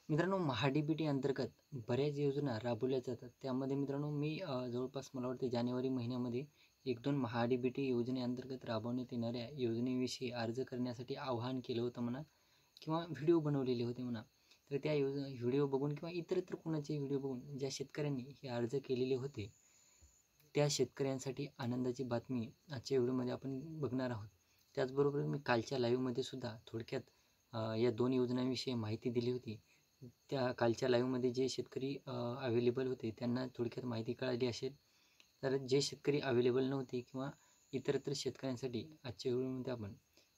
मित्रांनो, महा-डी-बी-टी अंतर्गत बऱ्याच योजना राबवल्या जातात. त्यामध्ये मित्रांनो मी जवळपास मला वाटते जानेवारी महिन्यामध्ये 1-2 महा-डी-बी-टी योजनेअंतर्गत राबवण्यात येणाऱ्या योजनेविषयी अर्ज करण्यासाठी आवाहन केलं होतं म्हणा किंवा व्हिडिओ बनवलेले होते म्हणा. तर त्या व्हिडिओ बघून किंवा इतरत्र कोणाचे व्हिडिओ बघून ज्या शेतकऱ्यांनी हे अर्ज केलेले होते, त्या शेतकऱ्यांसाठी आनंदाची बातमी आजच्या व्हिडिओमध्ये आपण बघणार आहोत. त्याचबरोबर मी कालच्या लाईव्हमध्ये सुद्धा थोडक्यात या 2 योजनांविषयी माहिती दिली होती. त्या कालच्या लाईव्हमध्ये जे शेतकरी अवेलेबल होते त्यांना थोडक्यात माहिती कळाली असेल. तर जे शेतकरी अवेलेबल नव्हते किंवा इतरत्र शेतकऱ्यांसाठी आजच्या व्हिडिओमध्ये आपण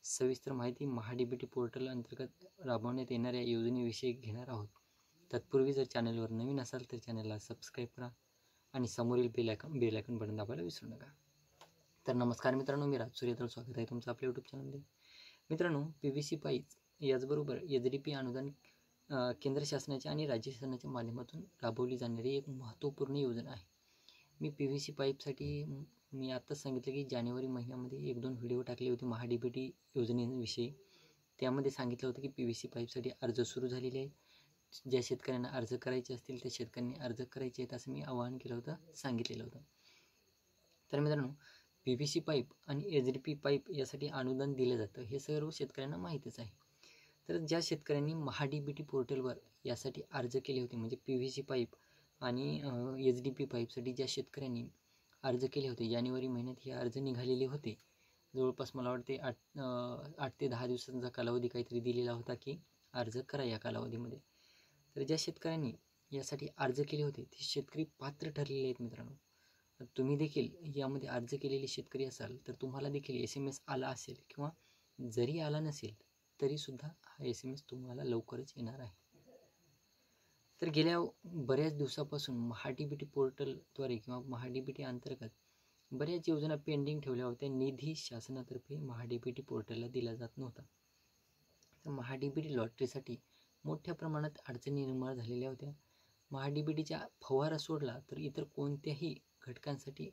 सविस्तर माहिती महा-डी-बी-टी पोर्टल अंतर्गत राबवण्यात येणाऱ्या योजनेविषयी घेणार आहोत. तत्पूर्वी जर चॅनलवर नवीन असाल तर चॅनलला सबस्क्राईब करा आणि समोरील बेल आयकॉन बटन दाबायला विसरू नका. तर नमस्कार मित्रांनो, मी राज सूर्यदळ, स्वागत आहे तुमचं आपल्या यूट्यूब चॅनलमध्ये. मित्रांनो, PVC पाईप याचबरोबर SDP अनुदान केंद्र शासनाच्या आणि राज्य शासनाच्या माध्यमातून राबवली जाणारी एक महत्त्वपूर्ण योजना आहे. मी PVC पाईपसाठी मी आत्ताच सांगितलं की जानेवारी महिन्यामध्ये 1-2 व्हिडिओ टाकले होते महा-डी-बी-टी योजनेविषयी. त्यामध्ये सांगितलं होतं की PVC पाईपसाठी अर्ज सुरू झालेले आहेत. ज्या शेतकऱ्यांना अर्ज करायचे असतील त्या शेतकऱ्यांनी अर्ज करायचे आहेत असं मी आवाहन केलं होतं, सांगितलेलं होतं. तर मित्रांनो, PVC पाईप आणि SDP पाईप यासाठी अनुदान दिलं जातं हे सर्व शेतकऱ्यांना माहीतच आहे. तर ज्या शेतकऱ्यांनी महा-डी-बी-टी पोर्टलवर यासाठी अर्ज केले होते, म्हणजे PVC पाईप आणि SDP पाईपसाठी ज्या शेतकऱ्यांनी अर्ज केले होते, जानेवारी महिन्यात हे अर्ज निघालेले होते. जवळपास मला वाटते 8 ते 10 दिवसांचा कालावधी काहीतरी दिलेला होता की अर्ज करा या कालावधीमध्ये. तर ज्या शेतकऱ्यांनी यासाठी अर्ज केले होते ते शेतकरी पात्र ठरलेले आहेत. मित्रांनो, तुम्ही देखील यामध्ये अर्ज केलेले शेतकरी असाल तर तुम्हाला देखील SMS आला असेल किंवा जरी आला नसेल तरीसुद्धा हा SMS तुम्हाला लवकरच येणार आहे. तर गेल्या बऱ्याच दिवसापासून महा-डी-बी-टी पोर्टलद्वारे किंवा महा-डी-बी-टी अंतर्गत बऱ्याच योजना पेंडिंग ठेवल्या होत्या. निधी शासनातर्फे महा-डी-बी-टी पोर्टलला दिला जात नव्हता. तर महा-डी-बी-टी लॉटरीसाठी मोठ्या प्रमाणात अडचणी निर्माण झालेल्या होत्या. महा-डी-बी-टीच्या फवारा सोडला तर इतर कोणत्याही घटकांसाठी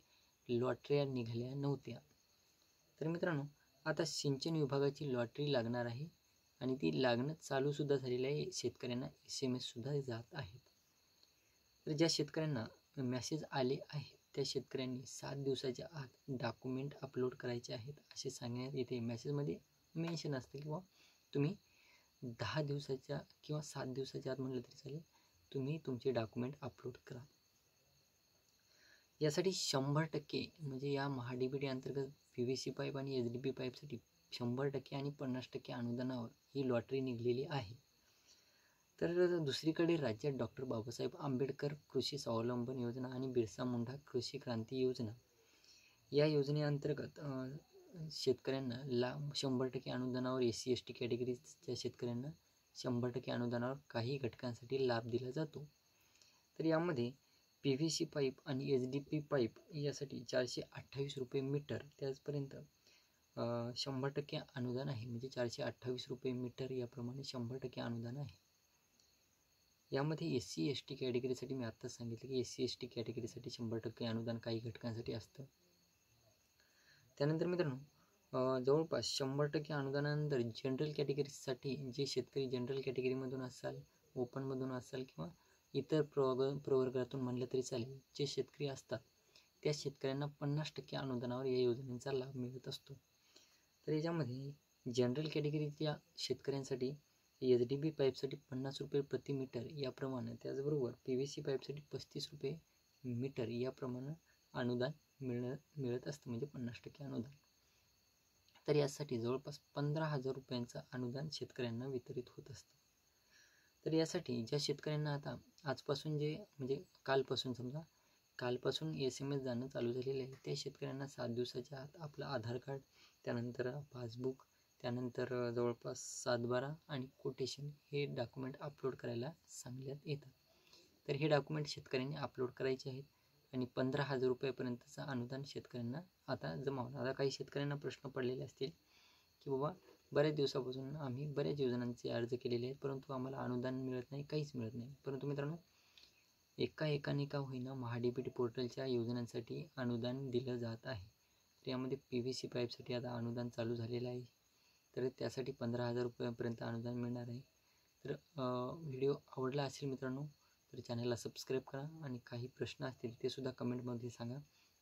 लॉटऱ्या निघाल्या नव्हत्या. तर मित्रांनो, आता सिंचन विभागाची लॉटरी लागणार आहे आणि ती लागणं चालूसुद्धा झालेलं आहे. शेतकऱ्यांना SMS जात आहेत. तर ज्या शेतकऱ्यांना मेसेज आले आहेत त्या शेतकऱ्यांनी 7 दिवसाच्या आत डॉक्युमेंट अपलोड करायचे आहेत असे सांगण्यात येते. मेसेजमध्ये मेन्शन असते किंवा तुम्ही 10 दिवसाच्या किंवा 7 दिवसाच्या आत म्हटलं तरी चालेल, तुम्ही तुमचे डॉक्युमेंट अपलोड करा. यासाठी 100% म्हणजे या महा-डी-बी-टी अंतर्गत PVC पाईप आणि SDP पाईपसाठी 100% आणि 50% अनुदानावर ही लॉटरी निघालेली आहे. तर दुसरीकडे राज्यात डॉक्टर बाबासाहेब आंबेडकर कृषी स्वावलंबन योजना आणि बिरसा मुंडा कृषी क्रांती योजना या योजनेअंतर्गत शेतकऱ्यांना 100% अनुदानावर SC/ST कॅटेगरीच्या शेतकऱ्यांना 100% अनुदानावर काही घटकांसाठी लाभ दिला जातो. तर यामध्ये PVC पाईप आणि SDP पाईप यासाठी 428 रुपये मीटर त्याचपर्यंत 100% अनुदान आहे. म्हणजे 428 रुपये मीटर याप्रमाणे 100% अनुदान आहे. यामध्ये SC/ST कॅटेगरीसाठी मी आत्ताच सांगितलं की SC/ST कॅटेगरीसाठी 100% अनुदान काही घटकांसाठी असतं. त्यानंतर मित्रांनो, जवळपास 100% अनुदानानंतर जनरल कॅटेगरीसाठी जे शेतकरी जनरल कॅटेगरीमधून असाल, ओपनमधून असाल किंवा इतर प्रवर्गातून म्हणलं तरी चालेल, जे शेतकरी असतात त्या शेतकऱ्यांना 50% अनुदानावर या योजनेचा लाभ मिळत असतो. तर याच्यामध्ये जनरल कॅटेगरीच्या शेतकऱ्यांसाठी SDP पाईपसाठी 50 रुपये प्रति मीटर याप्रमाणे, त्याचबरोबर PVC पाईपसाठी 35 रुपये मीटर याप्रमाणे अनुदान मिळत असतं, म्हणजे 50% अनुदान. तर यासाठी जवळपास 15,000 रुपयांचं अनुदान शेतकऱ्यांना वितरित होत असतं. तर यासाठी ज्या शेतकऱ्यांना आता आजपासून म्हणजे कालपासून SMS जाणं चालू झालेलं आहे त्या शेतकऱ्यांना 7 दिवसाच्या आत आपलं आधार कार्ड, त्यानंतर पासबुक, त्यानंतर जवळपास 7/12 आणि कोटेशन हे डॉक्युमेंट अपलोड करायला सांगण्यात येतात. तर हे डॉक्युमेंट शेतकऱ्यांनी अपलोड करायचे आहेत आणि 15,000 रुपयापर्यंतचं अनुदान शेतकऱ्यांना आता जमा होणार. आता काही शेतकऱ्यांना प्रश्न पडलेले असतील की बाबा बऱ्याच दिवसापासून आम्ही बऱ्याच योजनांचे अर्ज केलेले आहेत परंतु आम्हाला अनुदान मिळत नाही, काहीच मिळत नाही. परंतु मित्रांनो, एकाने का होईना महा-डी-बी-टी पोर्टलच्या योजनांसाठी अनुदान दिलं जात आहे. तर यामध्ये PVC पाईपसाठी आता अनुदान चालू झालेलं आहे. तर त्यासाठी 15,000 रुपयापर्यंत अनुदान मिळणार आहे. तर व्हिडिओ आवडला असेल मित्रांनो तर चॅनलला सबस्क्राईब करा आणि काही प्रश्न असतील ते सुद्धा कमेंटमध्ये सांगा.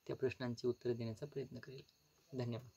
त्या प्रश्नांची उत्तरं देण्याचा प्रयत्न करेल. धन्यवाद.